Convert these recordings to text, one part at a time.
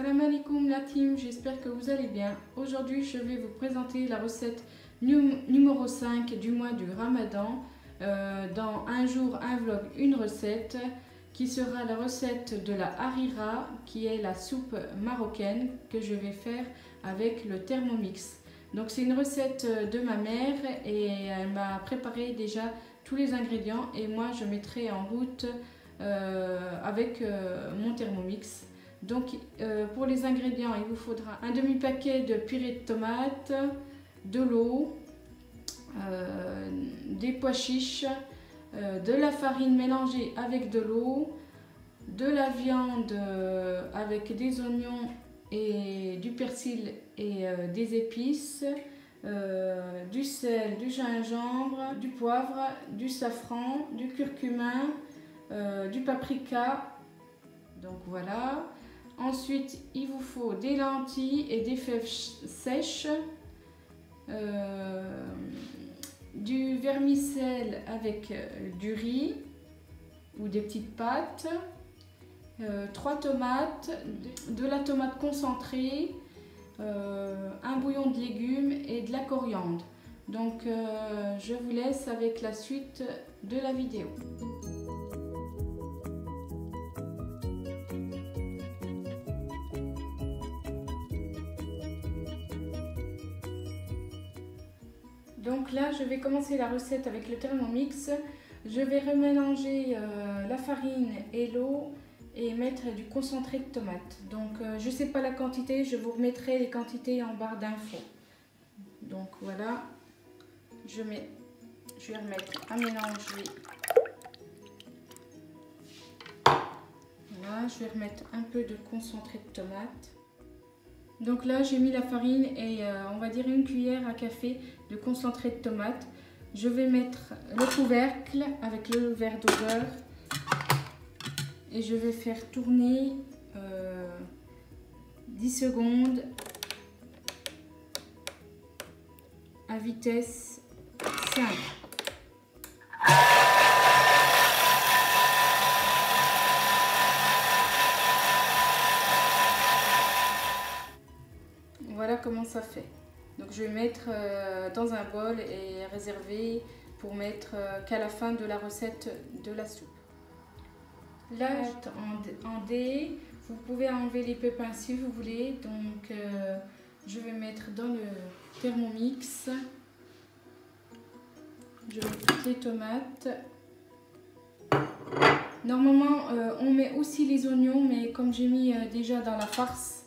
Salam alaikum la team, j'espère que vous allez bien. Aujourd'hui je vais vous présenter la recette numéro 5 du mois du Ramadan. Dans un jour, un vlog, une recette qui sera la recette de la harira, qui est la soupe marocaine que je vais faire avec le Thermomix. Donc c'est une recette de ma mère et elle m'a préparé déjà tous les ingrédients et moi je mettrai en route avec mon Thermomix. Donc pour les ingrédients, il vous faudra un demi-paquet de purée de tomates, de l'eau, des pois chiches, de la farine mélangée avec de l'eau, de la viande avec des oignons et du persil et des épices, du sel, du gingembre, du poivre, du safran, du curcuma, du paprika. Donc voilà. Ensuite, il vous faut des lentilles et des fèves sèches, du vermicelle avec du riz ou des petites pâtes, 3 tomates, de la tomate concentrée, un bouillon de légumes et de la coriandre. Donc je vous laisse avec la suite de la vidéo. Donc là, je vais commencer la recette avec le Thermomix. Je vais remélanger la farine et l'eau et mettre du concentré de tomate. Donc je ne sais pas la quantité, je vous remettrai les quantités en barre d'infos. Donc voilà, je vais remettre à mélanger. Voilà, je vais remettre un peu de concentré de tomate. Donc là, j'ai mis la farine et on va dire une cuillère à café de concentré de tomate. Je vais mettre le couvercle avec le verre de beurre et je vais faire tourner 10 secondes à vitesse 5. Voilà comment ça fait. Donc je vais mettre dans un bol et réserver pour mettre qu'à la fin de la recette de la soupe. Là en dés, vous pouvez enlever les pépins si vous voulez. Donc je vais mettre dans le Thermomix. Je mets toutes les tomates. Normalement on met aussi les oignons, mais comme j'ai mis déjà dans la farce,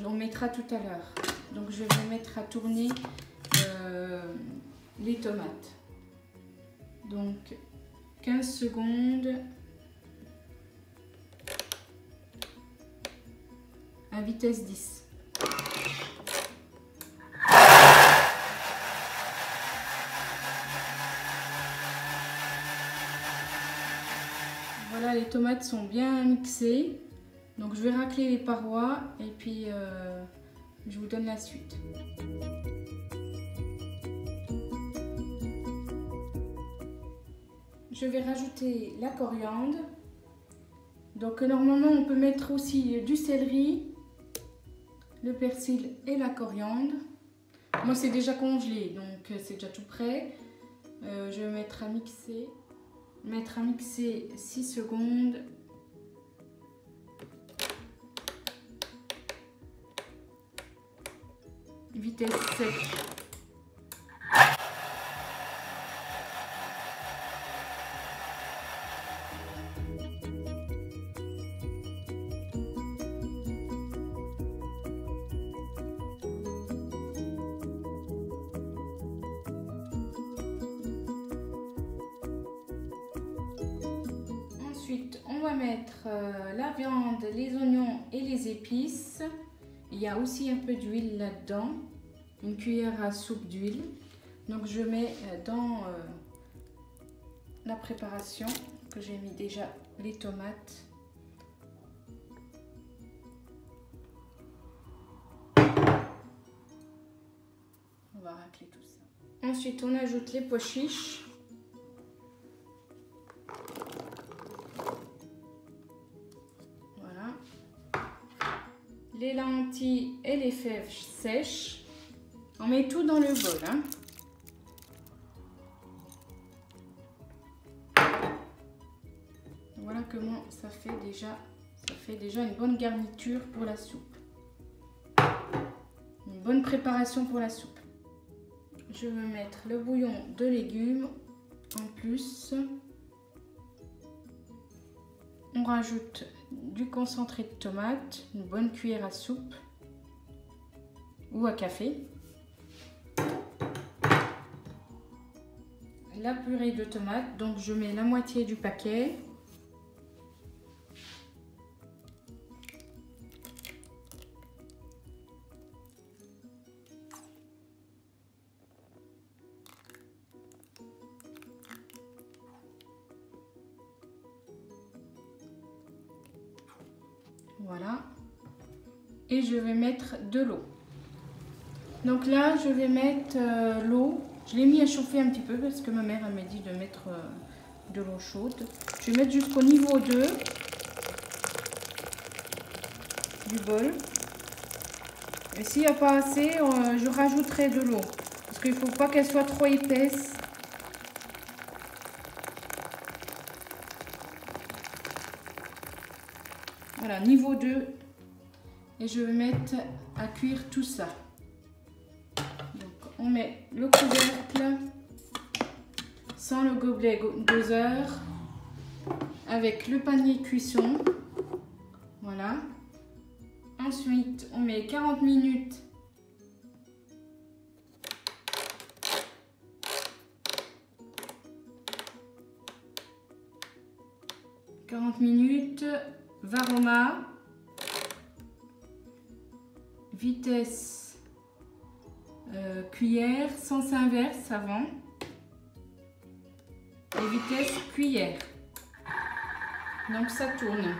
on mettra tout à l'heure. Donc je vais mettre à tourner les tomates. Donc 15 secondes à vitesse 10. Voilà, les tomates sont bien mixées. Donc je vais racler les parois et puis je vous donne la suite. Je vais rajouter la coriandre. Donc normalement on peut mettre aussi du céleri, le persil et la coriandre. Moi c'est déjà congelé donc c'est déjà tout prêt. Je vais mettre à mixer. 6 secondes. Vitesse 7. Ensuite, on va mettre la viande, les oignons et les épices. Il y a aussi un peu d'huile là-dedans, une cuillère à soupe d'huile. Donc je mets dans la préparation que j'ai mis déjà les tomates. On va racler tout ça. Ensuite on ajoute les pois chiches. les fèves sèches. On met tout dans le bol, hein. Voilà comment ça fait déjà une bonne garniture pour la soupe. Une bonne préparation pour la soupe. Je vais mettre le bouillon de légumes en plus. On rajoute du concentré de tomate, une bonne cuillère à soupe ou à café. La purée de tomate, donc je mets la moitié du paquet. Voilà. Et je vais mettre de l'eau. Donc là, je vais mettre l'eau. Je l'ai mis à chauffer un petit peu parce que ma mère m'a dit de mettre de l'eau chaude. Je vais mettre jusqu'au niveau 2 du bol. Et s'il n'y a pas assez, je rajouterai de l'eau. Parce qu'il ne faut pas qu'elle soit trop épaisse. Voilà, niveau 2. Et je vais mettre à cuire tout ça. Donc, on met le couvercle sans le gobelet doseur avec le panier cuisson. Voilà. Ensuite, on met 40 minutes. Varoma. Vitesse cuillère, sens inverse avant. Et vitesse cuillère. Donc ça tourne.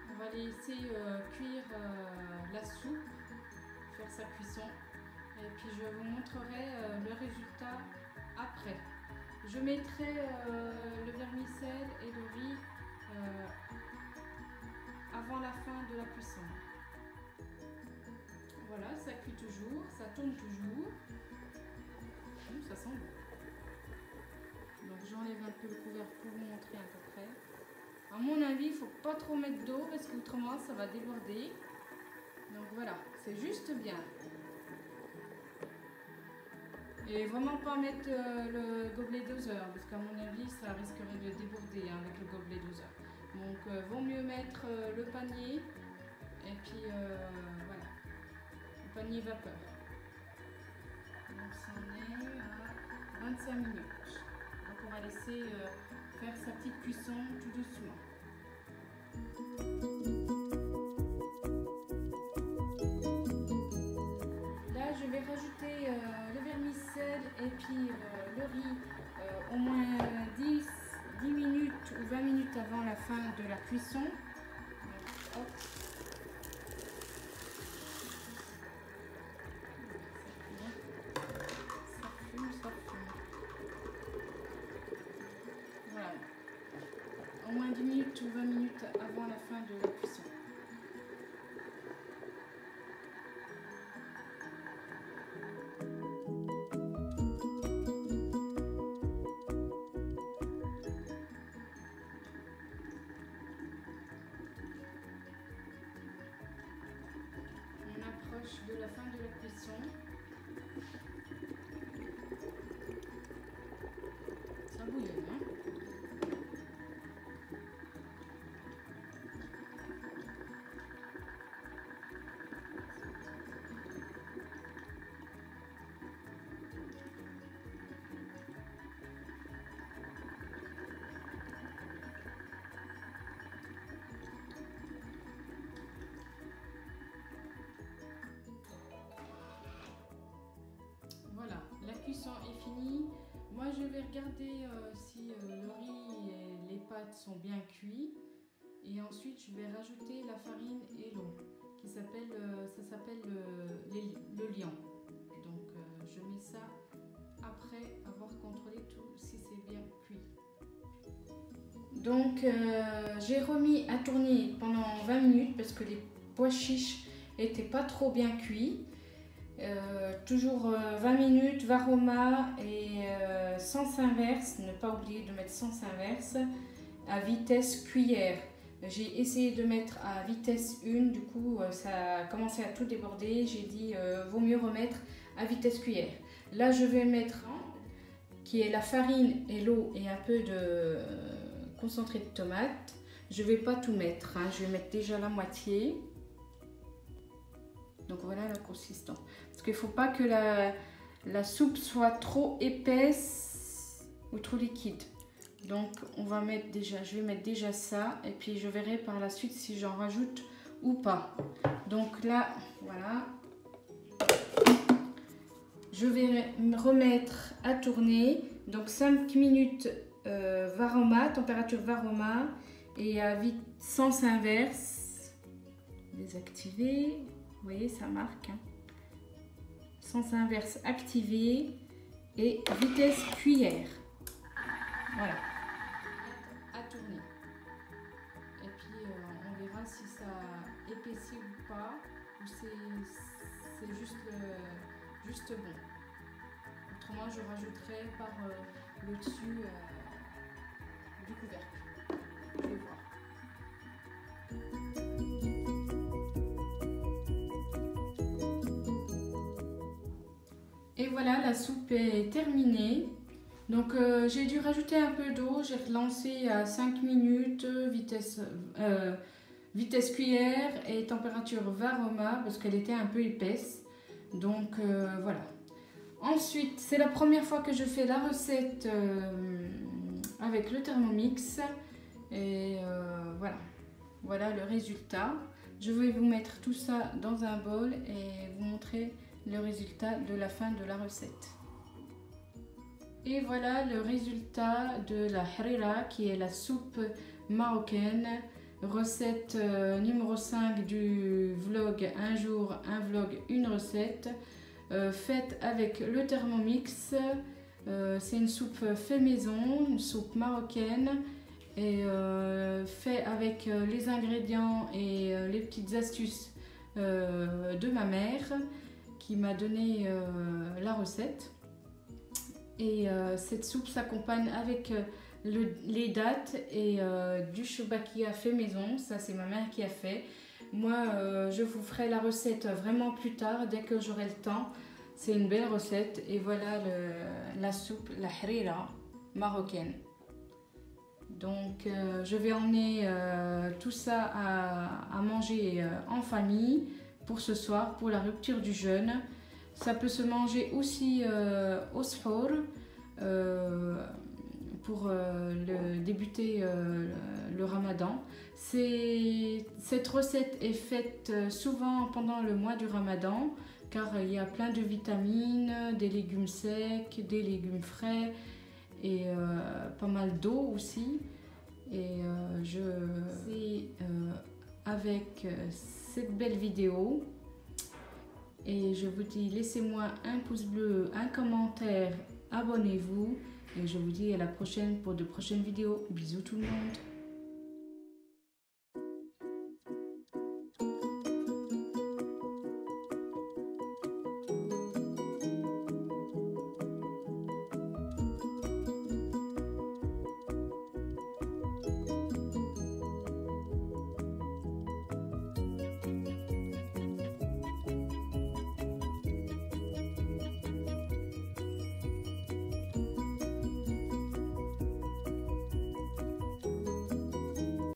On va laisser cuire la soupe, faire sa cuisson. Et puis je vous montrerai le résultat après. Je mettrai le vermicelle et le riz avant la fin de la cuisson. Voilà, ça cuit toujours, ça tourne toujours. Ça sent bon. Donc j'enlève un peu le couvercle pour vous montrer à peu près. À mon avis, il ne faut pas trop mettre d'eau parce qu'autrement ça va déborder. Donc voilà, c'est juste bien. Et vraiment pas mettre le gobelet doseur parce qu'à mon avis ça risquerait de déborder avec le gobelet doseur. Donc vaut mieux mettre le panier et puis voilà, le panier vapeur. Donc ça en est à 25 minutes. Donc on va laisser faire sa petite cuisson tout doucement. Je vais rajouter le vermicelle et puis le riz au moins 10 minutes ou 20 minutes avant la fin de la cuisson. Donc, hop. Ça fume. Voilà. Au moins 10 minutes ou 20 minutes avant la fin de la cuisson. De la fin de la cuisson. Ça bouillonne, hein? Voilà, la cuisson est finie. Moi, je vais regarder si le riz et les pâtes sont bien cuits. Et ensuite, je vais rajouter la farine et l'eau, ça s'appelle le liant. Donc, je mets ça après avoir contrôlé tout si c'est bien cuit. Donc j'ai remis à tourner pendant 20 minutes parce que les pois chiches n'étaient pas trop bien cuits. Toujours 20 minutes, varoma et sens inverse, ne pas oublier de mettre sens inverse à vitesse cuillère. J'ai essayé de mettre à vitesse 1, du coup ça a commencé à tout déborder. J'ai dit vaut mieux remettre à vitesse cuillère. Là je vais mettre qui est la farine et l'eau et un peu de concentré de tomate. Je vais pas tout mettre, hein. Je vais mettre déjà la moitié. Donc voilà la consistance. Parce qu'il ne faut pas que la soupe soit trop épaisse ou trop liquide. Donc on va mettre déjà, je vais mettre déjà ça et puis je verrai par la suite si j'en rajoute ou pas. Donc là, voilà. Je vais me remettre à tourner. Donc 5 minutes varoma, température varoma et à sens inverse. Désactiver. Vous voyez, ça marque. Hein. Sens inverse activé et vitesse cuillère. Voilà. À tourner. Et puis on verra si ça épaissit ou pas, ou c'est juste bon. Autrement, je rajouterai par le dessus du couvercle. Je vais voir. Et voilà, la soupe est terminée. Donc j'ai dû rajouter un peu d'eau, j'ai relancé à 5 minutes, vitesse cuillère et température varoma parce qu'elle était un peu épaisse. Donc voilà. Ensuite, c'est la première fois que je fais la recette avec le Thermomix. Et voilà. Voilà le résultat. Je vais vous mettre tout ça dans un bol et vous montrer le résultat de la fin de la recette. Et voilà le résultat de la harira qui est la soupe marocaine, recette numéro 5 du vlog un jour, un vlog, une recette, faite avec le Thermomix. C'est une soupe fait maison, une soupe marocaine et fait avec les ingrédients et les petites astuces de ma mère qui m'a donné la recette. Et cette soupe s'accompagne avec les dattes et du choubakia fait maison. Ça, c'est ma mère qui a fait. Moi, je vous ferai la recette vraiment plus tard, dès que j'aurai le temps. C'est une belle recette. Et voilà la soupe, la harira marocaine. Donc, je vais emmener tout ça à manger en famille pour ce soir, pour la rupture du jeûne. Ça peut se manger aussi au sahur pour débuter le ramadan. Cette recette est faite souvent pendant le mois du ramadan car il y a plein de vitamines, des légumes secs, des légumes frais et pas mal d'eau aussi. Et c'est avec cette belle vidéo. Et je vous dis, laissez-moi un pouce bleu, un commentaire, abonnez-vous. Et je vous dis à la prochaine pour de prochaines vidéos. Bisous tout le monde.